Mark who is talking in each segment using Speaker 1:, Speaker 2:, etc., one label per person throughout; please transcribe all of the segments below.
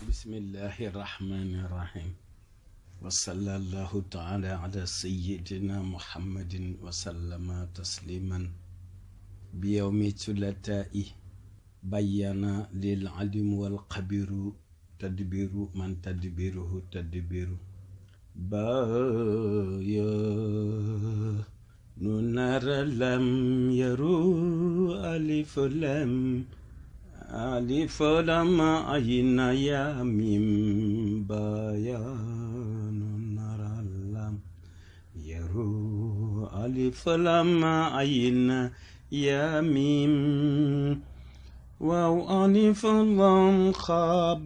Speaker 1: bismillahi rahmani rahim wa sallallahu taala ala sayyidina muhammadin wa sallama tasliman bi yawmi thulataa'i bayyana lil alim wal xabiru tadbiru man tadbiruhu tadbiru baya nu nara lam yaru alif lam alif lam ayna ya mim bayanu nara lam yaru alif lam ayna ya mim waw alif lam khabayaran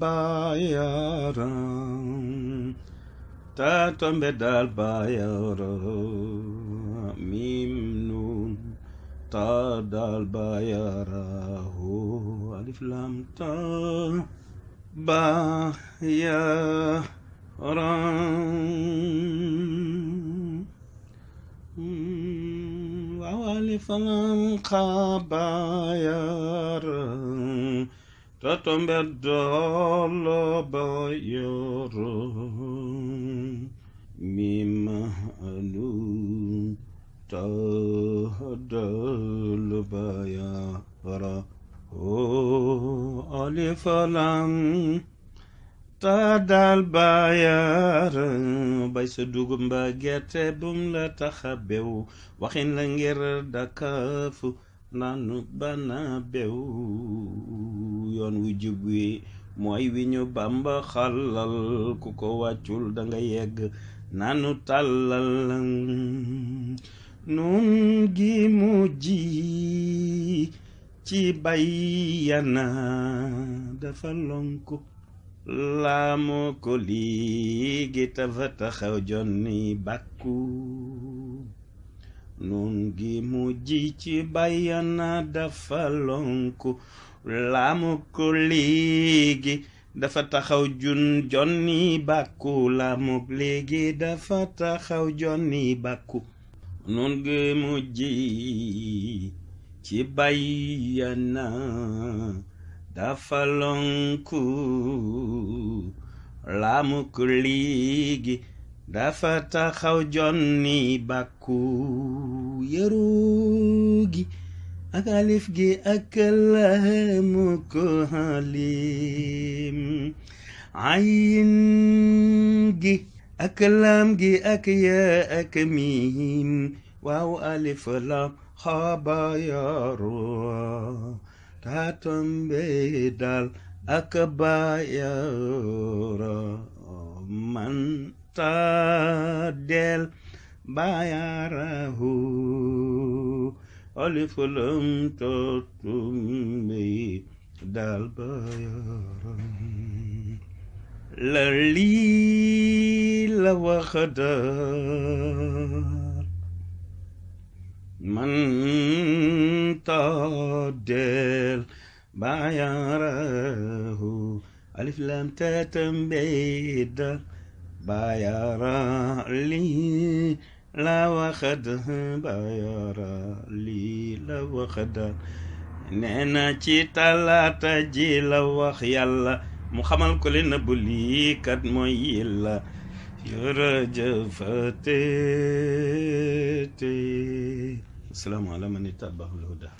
Speaker 1: ta tombe dal bayara mim nun ta dal bayara ho alif lam ta bayara waaw alif lam khabayara ta tombe dal bayara mim nun tadal bayara ho alif lam tadal bayara bay sa dugub mbaa gerte bum la taxa bew waxin la ngir dakafu nanu bana bew yoon wu jub wi mooy wi ñu Bamba xalal ku ko wàccul danga yegg nanu tàllal nun gi mujji ci bayyana dafa lonku laamu ko liigi tafa taxaw jonni bàkku nun gi mujji ci bayyana dafa lonku laamu ko liigi dafa taxaw jonni bàkku laamu léegi dafa taxaw jonni bàkku nun gi mujji ci bayyana dafa lonku laamu ko léegi dafa taxaw jonni bàkku yaru gi ak alif gi ak laamu ko halim ayin gi ak laam gi ak ya ak mim waaw alif lam khabayaru ta tombe dal ak bayara man ta del bayarahu alif lam ta tombe dal bayara la lii la waxdar man ta del bayarahu alif lam ta tombe dal bayara lii la waxdar bayara lii la waxdar nee na ci talaata ji la wax yàlla mu xamal ko leen bu lii kat mooy yàlla jërëjëfate assalaamu alaa man ittabaal hudaa